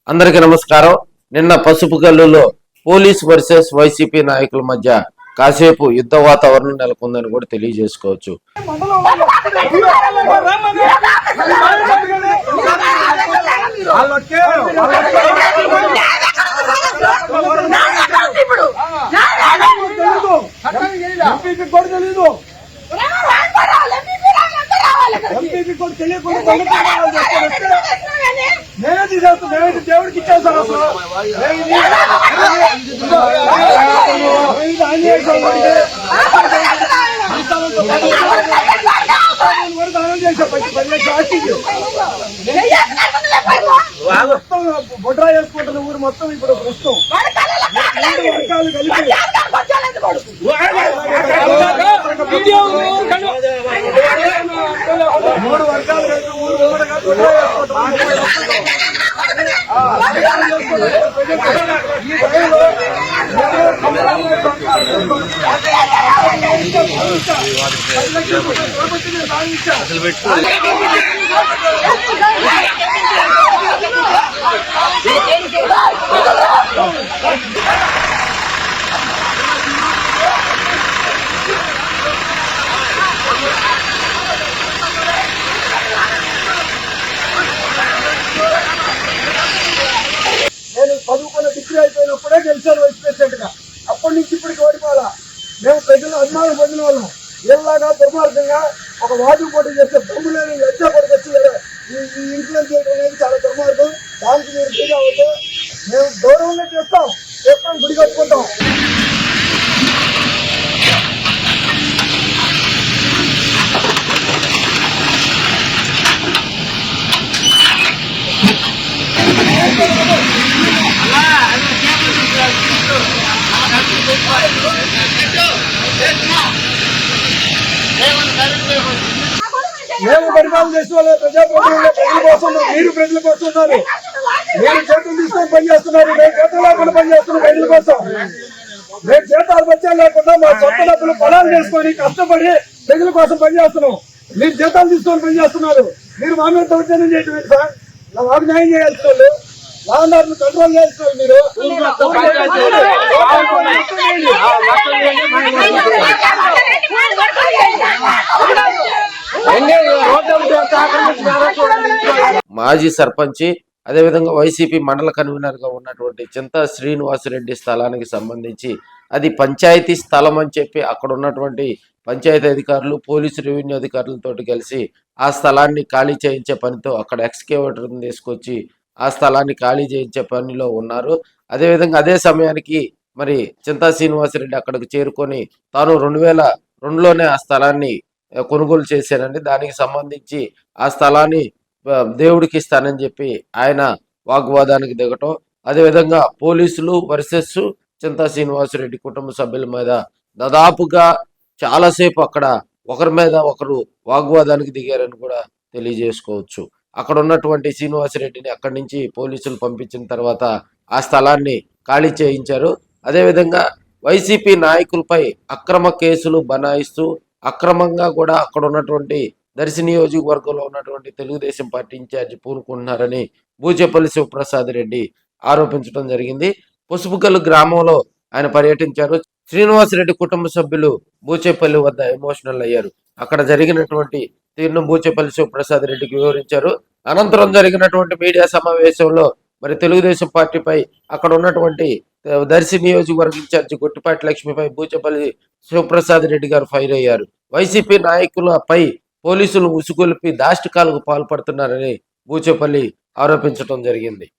అందరికీ నమస్కారం. నిన్న పసుపుగల్లులో పోలీస్ వర్సెస్ వైసీపీ నాయకుల మధ్య కాసేపు యుద్ధ వాతావరణం నెలకొందని కూడా తెలియజేసుకోవచ్చు. దేవుడికి ఇచ్చేస్తాను అసలు బొడ్రా వేసుకుంటున్న ఊరు మొత్తం ఇప్పుడు ప్రస్తుతం వర్గాలు కలిపి మూడు వర్గాలు కలిపి ఊరు నేను చదువుకున్న డిగ్రీ అయిపోయినప్పుడే గెలిచాను వైస్ ప్రెసిడెంట్ గా. అప్పటి నుంచి ఇప్పటికి ఓడిపోవాలా. మేము ప్రజలు అభిమానం పొందిన వాళ్ళం. ఎలాగా దుర్మార్గంగా ఒక వార్డు పోటీ చేస్తే బొమ్ము లేని లజ్జా పడికొచ్చి ఈ ఇన్ఫ్లుయెన్స్ చేయడం అనేది చాలా దుర్మార్గం. దానికి మీరు ఫ్రీగా అవుతే మేము గౌరవంగా చేస్తాం, గుడి కట్టుకుంటాం. మేము పరిపాలన చేసిన వాళ్ళు ప్రజాప్రతినిధులు ప్రజల కోసం, మీరు ప్రజల కోసం ఉన్నారు. మీరు చేతులు తీసుకొని పనిచేస్తున్నారు, మేము చేతులు లేకుండా పనిచేస్తున్నాం ప్రజల కోసం. మేము చేతాలు వచ్చా లేకుండా మా సొంత డబ్బులు పొలాలు చేసుకొని కష్టపడి ప్రజల కోసం పనిచేస్తున్నాం. మీరు జీతాలు తీసుకొని పనిచేస్తున్నారు. మీరు మా మీద దౌర్జన్యం చేయటం సార్. మాకు న్యాయం చేయాల్సిన వాళ్ళు, లాండర్ను కంట్రోల్ చేయాల్సిన వాళ్ళు మీరు. మాజీ సర్పంచి అదేవిధంగా వైసీపీ మండల కన్వీనర్ గా ఉన్నటువంటి చింతా శ్రీనివాసరెడ్డి స్థలానికి సంబంధించి అది పంచాయతీ స్థలం అని చెప్పి అక్కడ ఉన్నటువంటి పంచాయతీ అధికారులు, పోలీసు రెవెన్యూ అధికారులతో కలిసి ఆ స్థలాన్ని ఖాళీ చేయించే పనితో అక్కడ ఎక్స్కేవేటర్ని తీసుకొచ్చి ఆ స్థలాన్ని ఖాళీ చేయించే పనిలో ఉన్నారు. అదేవిధంగా అదే సమయానికి మరి చింతా శ్రీనివాసరెడ్డి అక్కడికి చేరుకొని తాను 2002లోనే ఆ స్థలాన్ని కొనుగోలు చేశానండి, దానికి సంబంధించి ఆ స్థలాన్ని దేవుడికి ఇస్తానని చెప్పి ఆయన వాగ్వాదానికి దిగటం, అదేవిధంగా పోలీసులు వర్సెస్ చింతా శ్రీనివాసరెడ్డి కుటుంబ సభ్యుల మీద దాదాపుగా చాలాసేపు అక్కడ ఒకరి మీద ఒకరు వాగ్వాదానికి దిగారని కూడా తెలియజేసుకోవచ్చు. అక్కడ ఉన్నటువంటి శ్రీనివాసరెడ్డిని అక్కడి నుంచి పోలీసులు పంపించిన తర్వాత ఆ స్థలాన్ని ఖాళీ చేయించారు. అదేవిధంగా వైసీపీ నాయకులపై అక్రమ కేసులు బనాయిస్తూ అక్రమంగా కూడా అక్కడ ఉన్నటువంటి దర్శి నియోజకవర్గంలో ఉన్నటువంటి తెలుగుదేశం పార్టీ ఇన్ఛార్జి పూనుకుంటున్నారని బూచేపల్లి శివప్రసాద్ రెడ్డి ఆరోపించడం జరిగింది. పసుపుగల్లు గ్రామంలో ఆయన పర్యటించారు. శ్రీనివాసరెడ్డి కుటుంబ సభ్యులు బూచేపల్లి వద్ద ఎమోషనల్ అయ్యారు. అక్కడ జరిగినటువంటి తీరును బూచేపల్లి శివప్రసాద్ రెడ్డికి వివరించారు. అనంతరం జరిగినటువంటి మీడియా సమావేశంలో మరి తెలుగుదేశం పార్టీపై అక్కడ ఉన్నటువంటి దర్శి నియోజకవర్గ ఇన్ఛార్జి గొట్టిపాటి లక్ష్మిపై బూచేపల్లి శివప్రసాద్ రెడ్డి గారు ఫైర్ అయ్యారు. వైసీపీ నాయకులపై పోలీసులు ఉసుగొలిపి దాష్టికాలకు పాల్పడుతున్నారని బూచేపల్లి ఆరోపించడం జరిగింది.